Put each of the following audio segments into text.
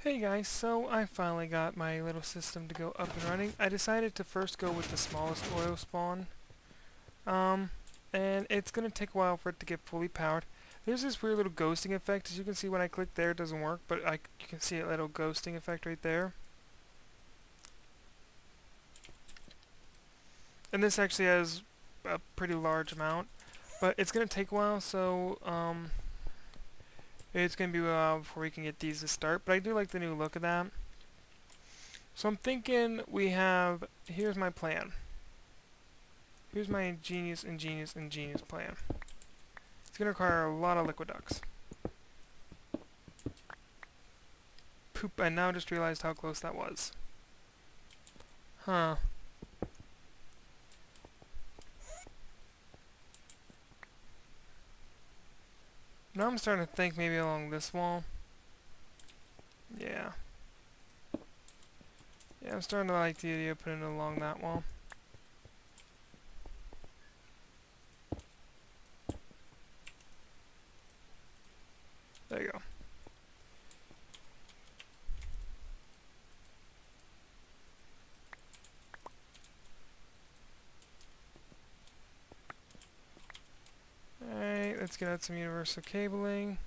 Hey guys, so I finally got my little system to go up and running. I decided to first go with the smallest oil spawn, and it's going to take a while for it to get fully powered. There's this weird little ghosting effect. As you can see, when I click there it doesn't work, but you can see a little ghosting effect right there. And this actually has a pretty large amount, but it's going to take a while, so it's going to be a while before we can get these to start. But I do like the new look of that. So I'm thinking here's my plan. Here's my ingenious plan. It's going to require a lot of liquid ducts. Poop, I now just realized how close that was. Huh. Now I'm starting to think maybe along this wall. Yeah. Yeah, I'm starting to like the idea of putting it along that wall. There you go. Alright, let's get out some universal cabling.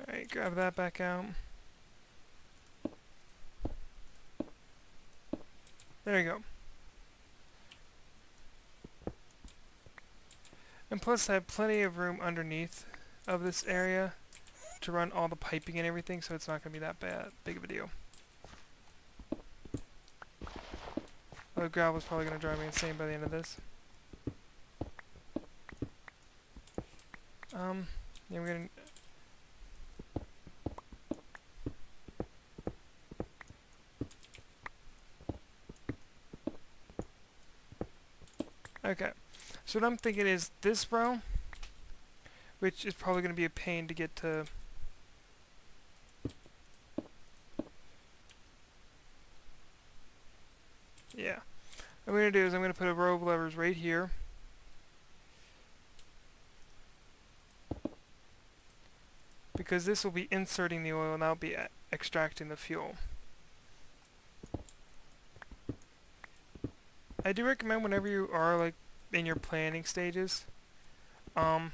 Alright, grab that back out. There you go. And plus I have plenty of room underneath of this area to run all the piping and everything, so it's not going to be that big of a deal. Although gravel's probably going to drive me insane by the end of this. Yeah, we're going to... Okay. So what I'm thinking is this row, which is probably going to be a pain to get to. Yeah. What I'm going to do is I'm going to put a row of levers right here. Because this will be inserting the oil and that'll be extracting the fuel. I do recommend whenever you are like in your planning stages, of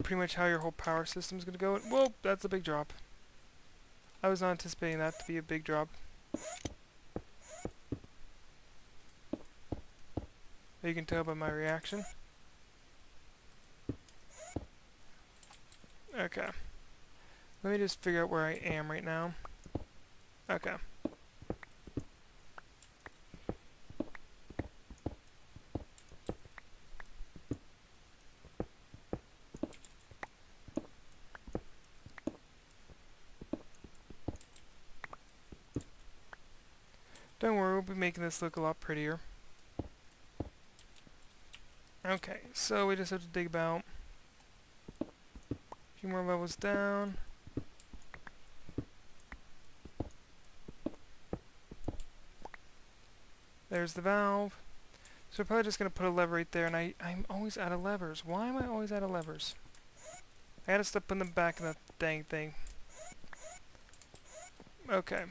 pretty much how your whole power system is going to go. Whoa, that's a big drop. I was not anticipating that to be a big drop. You can tell by my reaction. Okay. Let me just figure out where I am right now. Okay. Don't worry, we'll be making this look a lot prettier. Okay, so we just have to dig about a few more levels down. There's the valve. So we're probably just going to put a lever right there, and I'm always out of levers. Why am I always out of levers? I gotta step in the back of that dang thing. Okay.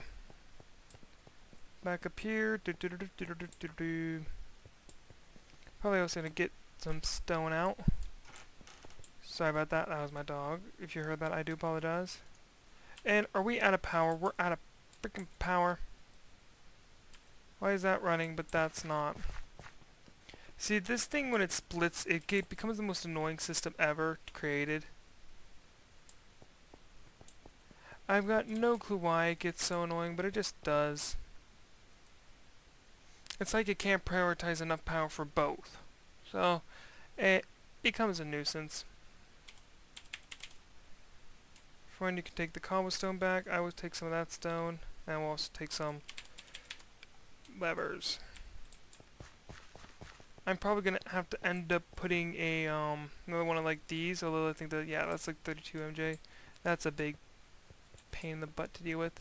Back up here. Probably also going to get some stone out. Sorry about that. That was my dog. If you heard that, I do apologize. And are we out of power? We're out of freaking power. Why is that running, but that's not? See, this thing, when it splits, it becomes the most annoying system ever created. I've got no clue why it gets so annoying, but it just does. It's like it can't prioritize enough power for both. So, it becomes a nuisance. For when you can take the cobblestone back, I will take some of that stone, and we'll also take some levers. I'm probably going to have to end up putting a another one of like these, although I think that, yeah, that's like 32 MJ. That's a big pain in the butt to deal with.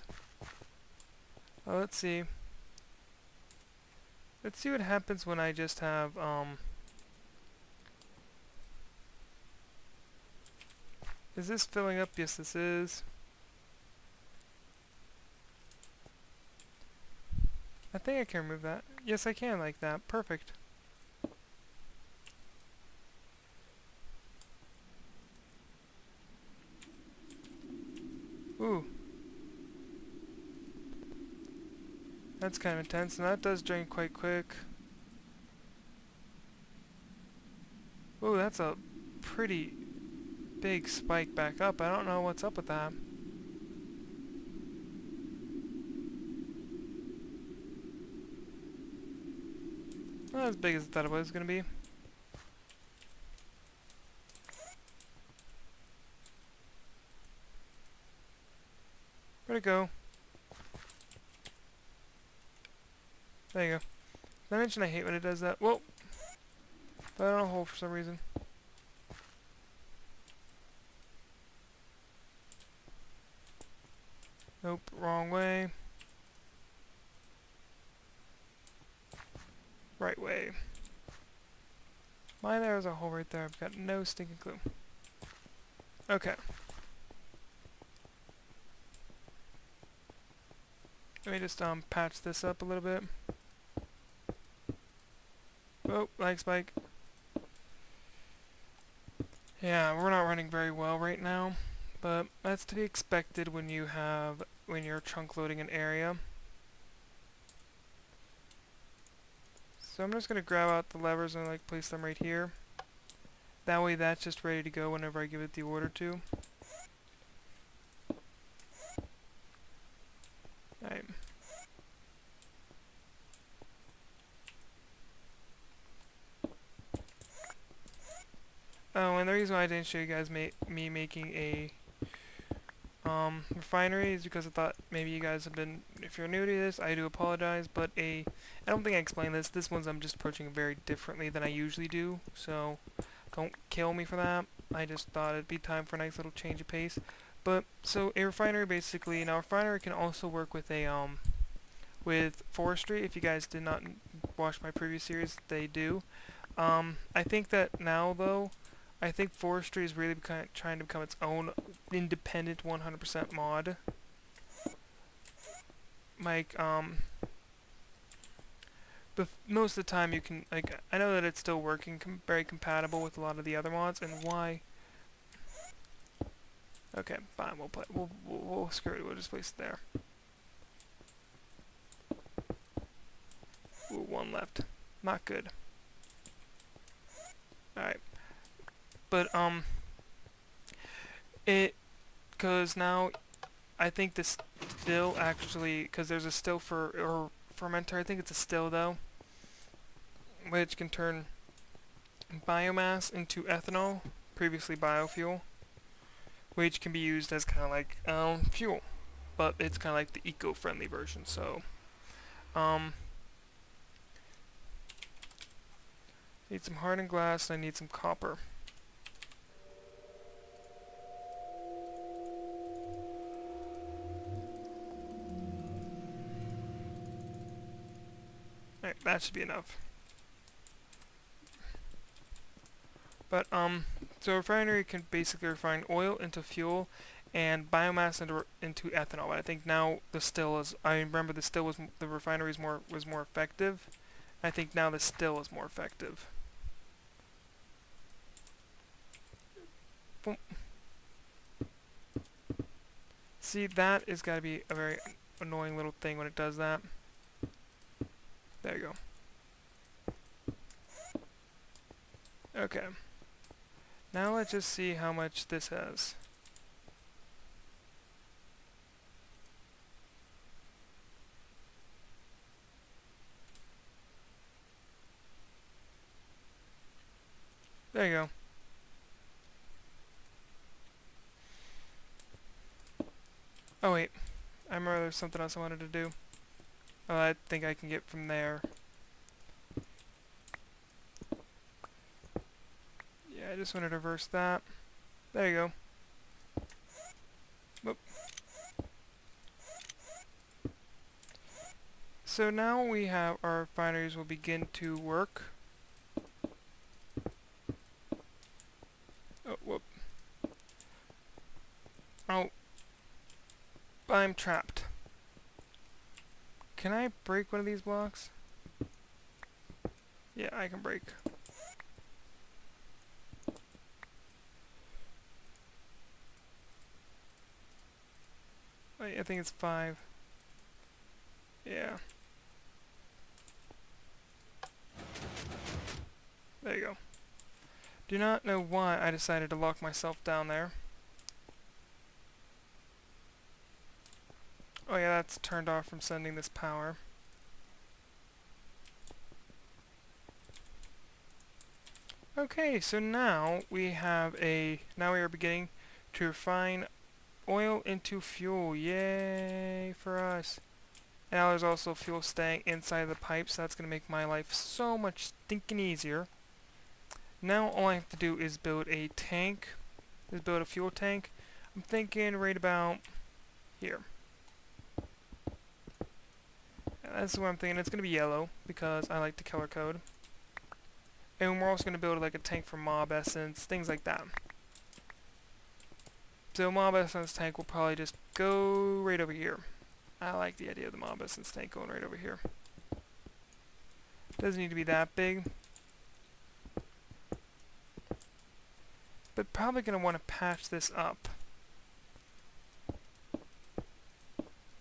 Oh, let's see. Let's see what happens when I just have, is this filling up? Yes, this is. I think I can remove that. Yes, I can like that. Perfect. Ooh. That's kind of intense, and that does drain quite quick. Ooh, that's a pretty big spike back up. I don't know what's up with that. Not as big as I thought it was going to be. Where'd it go? There you go. Did I mention I hate when it does that? Whoa! Fell down a hole for some reason. Nope, wrong way. Right way. Why there's a hole right there? I've got no stinking clue. Okay. Let me just patch this up a little bit. Oh, lag spike. Yeah, we're not running very well right now, but that's to be expected when you're chunk loading an area. So I'm just gonna grab out the levers and like place them right here. That way that's just ready to go whenever I give it the order to. Alright. Oh, and the reason why I didn't show you guys me making a refinery is because I thought maybe you guys have been, if you're new to this, I do apologize, but I don't think I explained this. This one's I'm just approaching it very differently than I usually do, so don't kill me for that. I just thought it'd be time for a nice little change of pace. But, so a refinery basically, now a refinery can also work with a, with forestry. If you guys did not watch my previous series, they do. I think that now, though, I think forestry is really trying to become its own independent 100% mod. Like, most of the time you can, like, I know that it's still working, very compatible with a lot of the other mods, and why? Okay, fine, we'll screw it, we'll just place it there. Ooh, one left. Not good. Alright. But, because now, I think the still actually, because there's a still or fermenter, I think it's a still though, which can turn biomass into ethanol, previously biofuel, which can be used as kind of like, fuel, but it's kind of like the eco-friendly version, so, need some hardened glass, and I need some copper. Alright, that should be enough. But, so a refinery can basically refine oil into fuel and biomass into ethanol. But I think now the still is, I remember the still was, the refinery was more effective. I think now the still is more effective. Boom. See, that is gotta be a very annoying little thing when it does that. There you go. Okay. Now let's just see how much this has. There you go. Oh wait, I remember there's something else I wanted to do. Oh, I think I can get from there. Yeah, I just wanted to reverse that. There you go. Whoop. so now we have our refineries will begin to work. Oh, whoop. Oh, I'm trapped. Can I break one of these blocks? Yeah, I can break. I think it's 5. Yeah. There you go. Do not know why I decided to lock myself down there. Oh yeah, that's turned off from sending this power. Okay, so now we are beginning to refine oil into fuel. Yay for us. Now there's also fuel staying inside the pipes, so that's going to make my life so much stinking easier. Now all I have to do is build a tank, build a fuel tank. I'm thinking right about here. That's what I'm thinking. It's going to be yellow because I like to color code. And we're also going to build like a tank for mob essence, things like that. So mob essence tank will probably just go right over here. I like the idea of the mob essence tank going right over here. Doesn't need to be that big. But probably going to want to patch this up.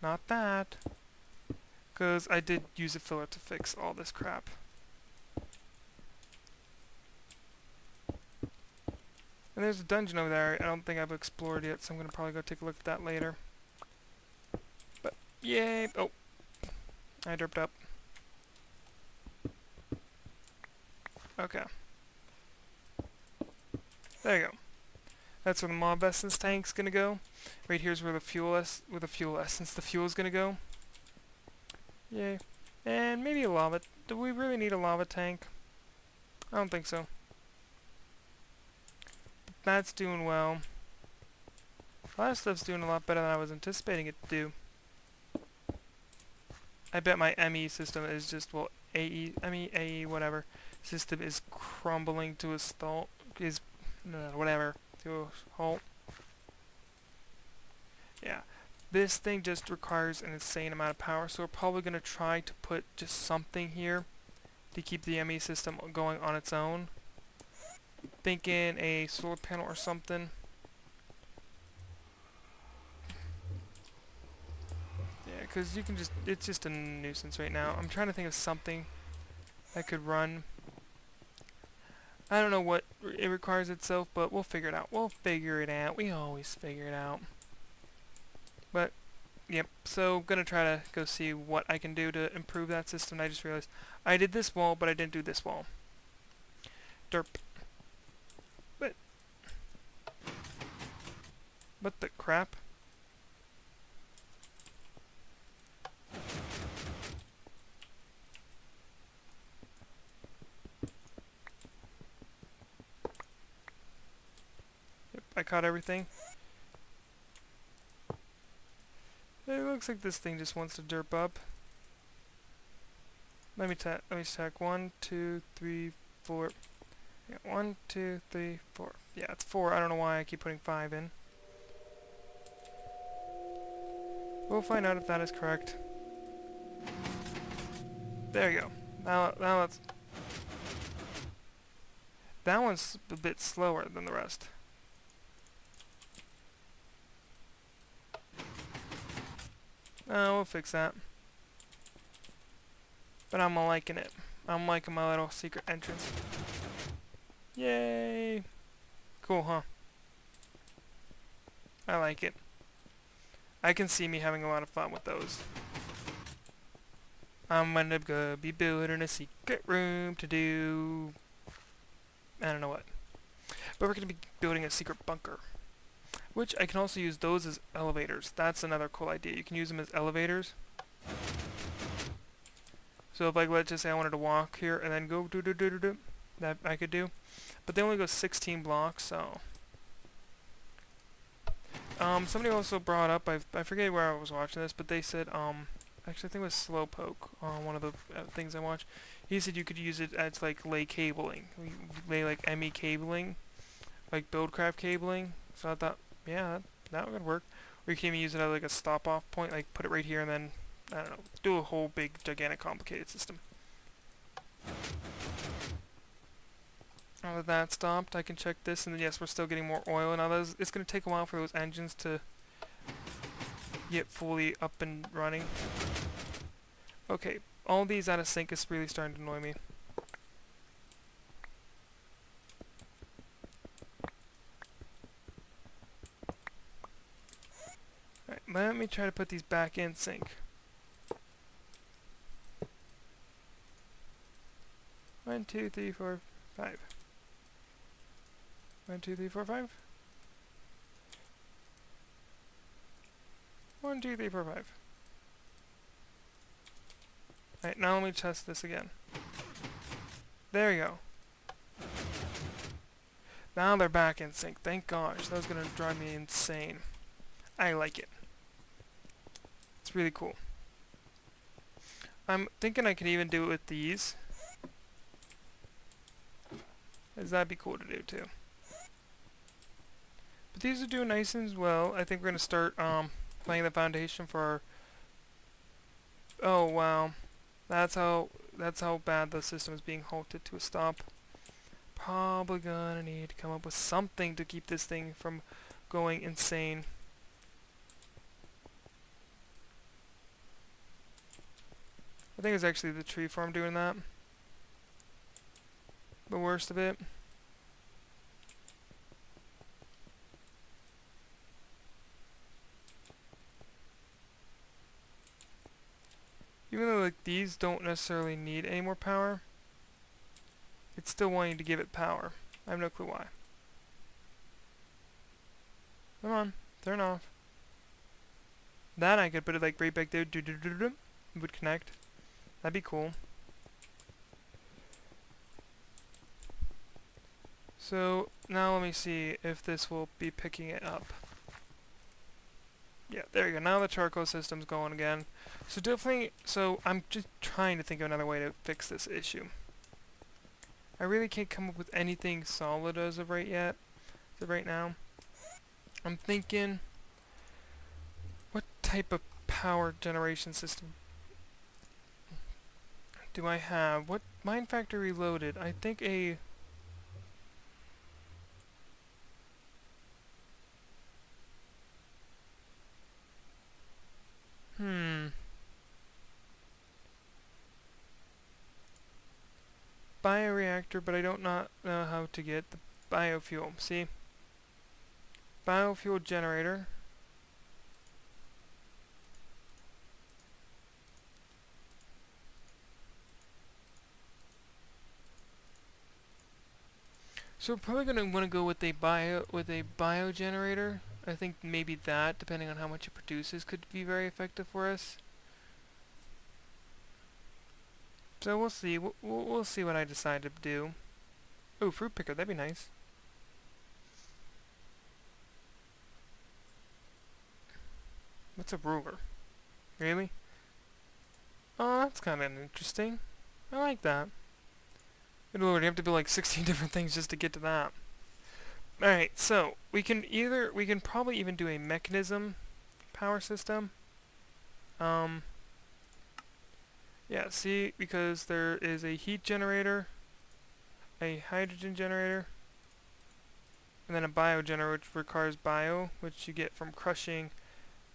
Not that. Because I did use a filler to fix all this crap. And there's a dungeon over there I don't think I've explored yet, so I'm going to probably go take a look at that later. But, yay! Oh! I derped up. Okay. There you go. That's where the mob essence tank's going to go. Right here's where the fuel essence, the fuel's going to go. Yay. And maybe a lava. Do we really need a lava tank? I don't think so. That's doing well. A lot of stuff's doing a lot better than I was anticipating it to do. I bet my ME system is just, well, AE, whatever, system is crumbling to a stall, whatever, to a halt. Yeah. This thing just requires an insane amount of power, so we're probably going to try to put just something here to keep the ME system going on its own. Thinking a solar panel or something. Yeah, because you can just, it's just a nuisance right now. I'm trying to think of something that could run. I don't know what it requires itself, but we'll figure it out. We'll figure it out. We always figure it out. But, yep, so gonna try to go see what I can do to improve that system. I just realized I did this wall, but I didn't do this wall. Derp. What the crap? Yep, I caught everything. It looks like this thing just wants to derp up. Let me check. 1, 2, 3, 4. Yeah, 1, 2, 3, 4. Yeah, it's 4. I don't know why I keep putting 5 in. We'll find out if that is correct. There you go. Now let's... That one's a bit slower than the rest. We'll fix that. But I'm liking it. I'm liking my little secret entrance. Yay! Cool, huh? I like it. I can see me having a lot of fun with those. I'm gonna go be building a secret room to do... I don't know what. But we're gonna be building a secret bunker. Which I can also use those as elevators. That's another cool idea. You can use them as elevators. So if, like, let's just say I wanted to walk here and then go do, that I could do. But they only go 16 blocks, so... somebody also brought up, I forget where I was watching this, but they said, I actually I think it was Slowpoke on one of the things I watched. He said you could use it as like lay cabling. You lay like ME cabling, like Buildcraft cabling. So I thought, yeah, that would work. Or you can even use it as like a stop-off point, like put it right here and then, I don't know, do a whole big, gigantic, complicated system. Now that that stopped, I can check this, and then yes, we're still getting more oil. Now it's going to take a while for those engines to get fully up and running. Okay, all these out of sync is really starting to annoy me. Alright, let me try to put these back in sync. 1, 2, 3, 4, 5. 1, 2, 3, 4, 5. 1, 2, 3, 4, 5. Alright, now let me test this again. There we go. Now they're back in sync. Thank gosh. That was going to drive me insane. I like it. It's really cool. I'm thinking I could even do it with these. Because that'd be cool to do too. But these are doing nice as well. I think we're going to start laying the foundation for our... Oh wow. That's how bad the system is being halted to a stop. Probably gonna need to come up with something to keep this thing from going insane. I think it's actually the tree farm doing that. The worst of it. Even though like these don't necessarily need any more power, it's still wanting to give it power. I have no clue why. Come on, turn off. That I could put it like right back there. It would connect. That'd be cool. So now let me see if this will be picking it up. Yeah, there you go. Now the charcoal system's going again. So definitely, so I'm just trying to think of another way to fix this issue. I really can't come up with anything solid as of right now. I'm thinking, what type of power generation system do I have? What Mind Factory Reloaded? I think a... Bioreactor, but I don't know how to get the biofuel. See? Biofuel generator. So we're probably gonna want to go with a bio generator. I think maybe that, depending on how much it produces, could be very effective for us. So we'll see. We'll see what I decide to do. Oh, fruit picker. That'd be nice. What's a ruler? Really? Oh, that's kind of interesting. I like that. Good lord, you have to build like 16 different things just to get to that. Alright, so we can probably even do a mechanism power system. Yeah, see, because there is a heat generator, a hydrogen generator, and then a bio generator, which requires bio, which you get from crushing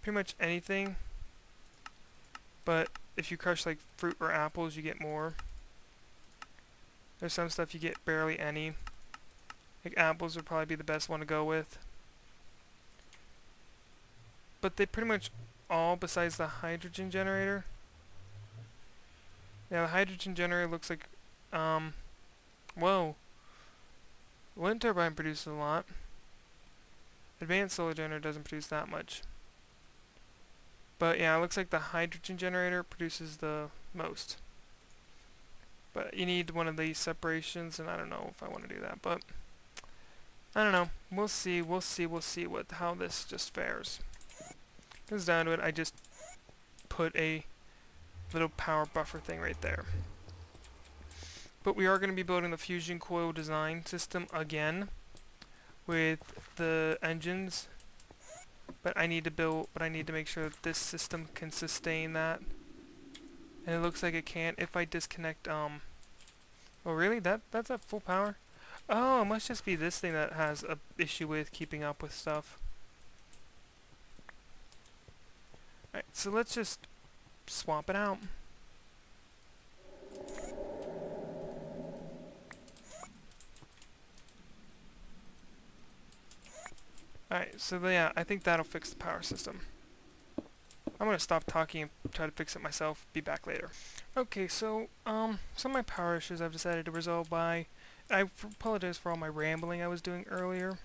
pretty much anything. But if you crush like fruit or apples, you get more. There's some stuff you get barely any. Like apples would probably be the best one to go with. But they pretty much all, besides the hydrogen generator. Yeah, the hydrogen generator looks like, whoa. Wind turbine produces a lot. Advanced solar generator doesn't produce that much. But yeah, it looks like the hydrogen generator produces the most. But you need one of these separations, and I don't know if I want to do that, but I don't know. We'll see how this just fares. Comes down to it, I just put a little power buffer thing right there. But we are going to be building the FusionCoi design system again with the engines. But I need to make sure that this system can sustain that. And it looks like it can if I disconnect, oh really? That's at full power? Oh, it must just be this thing that has a issue with keeping up with stuff. Alright, so let's just swap it out. Alright, so yeah, I think that'll fix the power system. I'm gonna stop talking and try to fix it myself. Be back later. Okay, so some of my power issues I've decided to resolve by. I apologize for all my rambling I was doing earlier.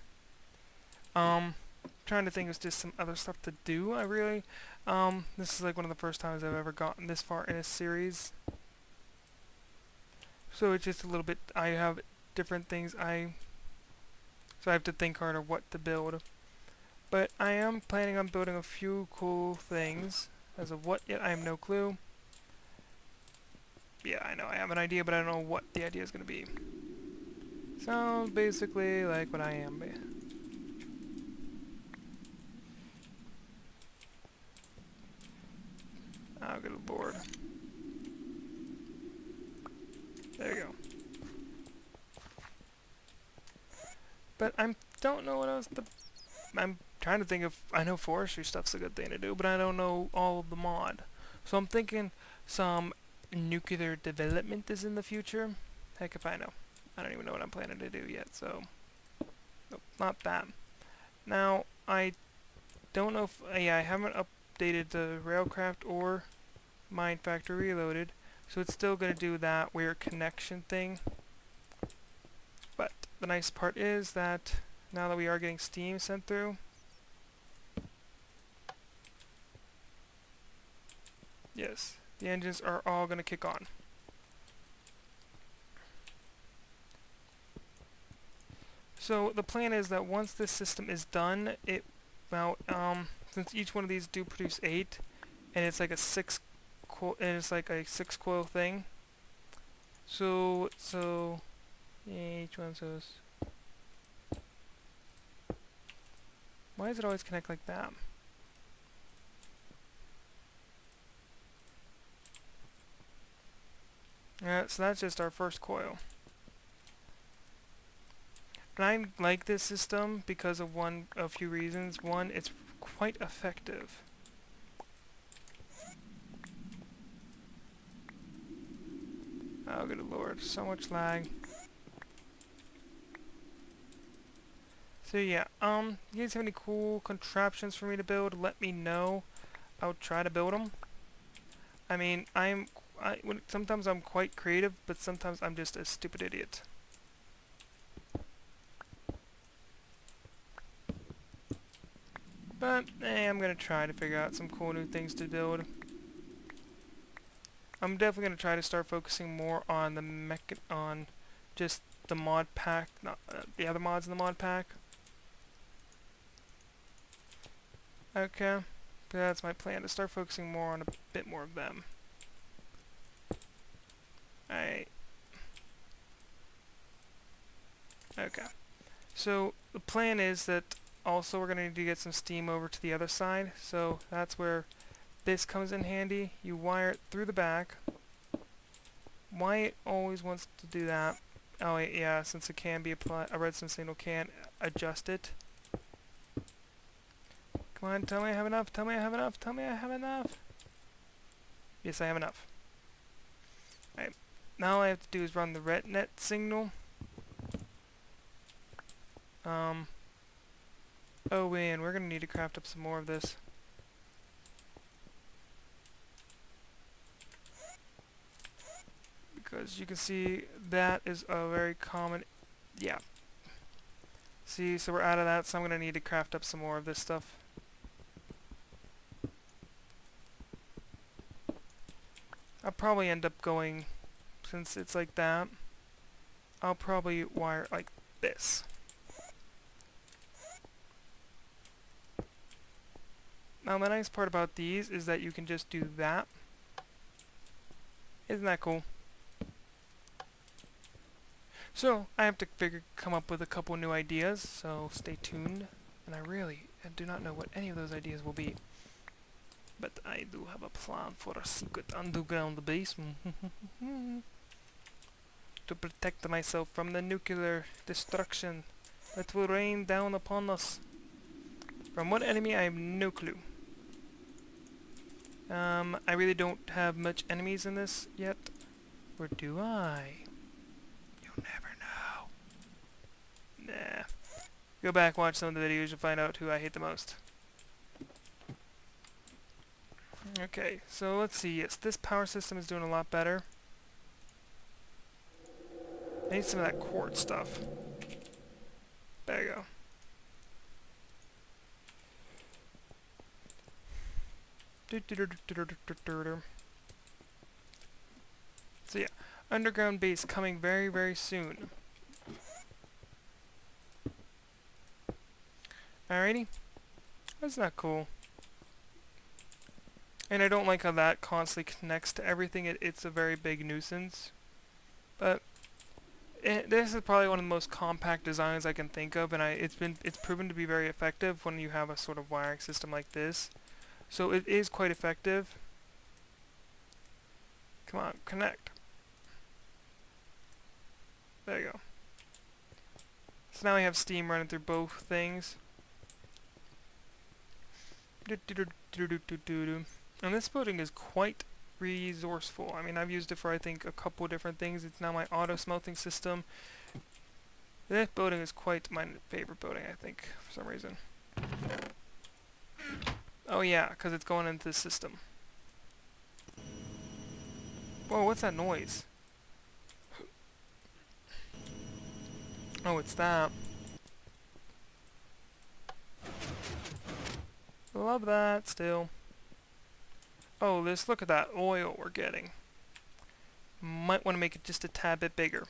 Trying to think of just some other stuff to do. This is like one of the first times I've ever gotten this far in a series. So it's just a little bit. I have different things so I have to think harder what to build. But I am planning on building a few cool things. As of what yet, I have no clue. Yeah, I know I have an idea, but I don't know what the idea is going to be. Sounds basically like what I am. Oh, good lord. There you go. But I don't know what else to... I'm trying to think of... I know forestry stuff's a good thing to do, but I don't know all of the mod. So I'm thinking some nuclear development is in the future. Heck if I know. I don't even know what I'm planning to do yet, so... Nope, not that. Now, I don't know if... yeah, I haven't updated the Railcraft or Mine Factory Reloaded, so it's still going to do that weird connection thing. But the nice part is that now that we are getting steam sent through, yes, the engines are all going to kick on. So the plan is that once this system is done, since each one of these do produce 8, and it's like a 6 coil thing. So yeah, each one says. Why does it always connect like that? Yeah, so that's just our first coil. And I like this system because of a few reasons. One, it's quite effective. Oh good lord, so much lag. So yeah, you guys have any cool contraptions for me to build? Let me know. I'll try to build them. I mean, sometimes I'm quite creative, but sometimes I'm just a stupid idiot. But I'm gonna try to figure out some cool new things to build. I'm definitely gonna try to start focusing more on just the mod pack, not the other mods in the mod pack. Okay, that's my plan, to start focusing more on a bit more of them. Alright. Okay. So the plan is that also we're going to need to get some steam over to the other side. So that's where this comes in handy. You wire it through the back. Why it always wants to do that? Oh wait, yeah, since it can be applied, a redstone signal can adjust it. Come on, tell me I have enough, tell me I have enough, tell me I have enough. Yes, I have enough. Alright, now all I have to do is run the red net signal. Oh man, we're gonna need to craft up some more of this. Because you can see that is a very common, yeah. See, so we're out of that, so I'm gonna need to craft up some more of this stuff. I'll probably end up going, since it's like that, I'll probably wire it like this. Now the nice part about these is that you can just do that. Isn't that cool? So, I have to come up with a couple new ideas, so stay tuned. And I do not know what any of those ideas will be. But I do have a plan for a secret underground base. To protect myself from the nuclear destruction that will rain down upon us. From what enemy, I have no clue. I really don't have much enemies in this yet. Or do I? You'll never know. Nah. Go back, watch some of the videos, you'll find out who I hate the most. Okay, so let's see. Yes, this power system is doing a lot better. I need some of that quartz stuff. There you go. So yeah, underground base coming very, very soon. Alrighty. That's not cool. And I don't like how that constantly connects to everything. It's a very big nuisance. But this is probably one of the most compact designs I can think of, and it's proven to be very effective when you have a sort of wiring system like this. So it is quite effective. Come on, connect. There you go. So now we have steam running through both things. And this building is quite resourceful. I mean, I've used it for I think a couple different things. It's now my auto smelting system. This building is quite my favorite building, I think, for some reason. Oh yeah, because it's going into the system. Whoa, what's that noise? Oh, it's that. Love that still. Oh, look at that oil we're getting. Might want to make it just a tad bit bigger.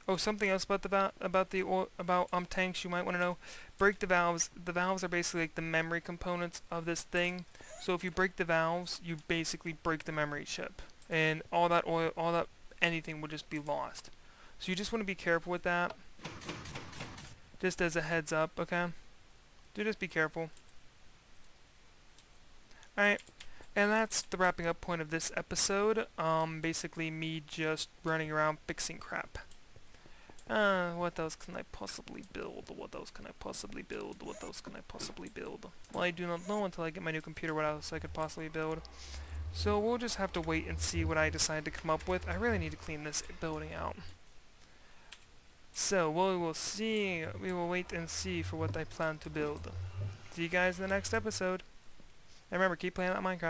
Oh, something else about the tanks you might want to know. Break the valves. The valves are basically like the memory components of this thing. So if you break the valves, you basically break the memory chip, and all that oil, anything will just be lost. So you just want to be careful with that. Just as a heads up, okay? Do just be careful. Alright, and that's the wrapping up point of this episode. Basically me just running around fixing crap. What else can I possibly build? What else can I possibly build? What else can I possibly build? Well, I do not know until I get my new computer what else I could possibly build. So we'll just have to wait and see what I decide to come up with. I really need to clean this building out. So we will see. We will wait and see for what I plan to build. See you guys in the next episode. And remember, keep playing that Minecraft.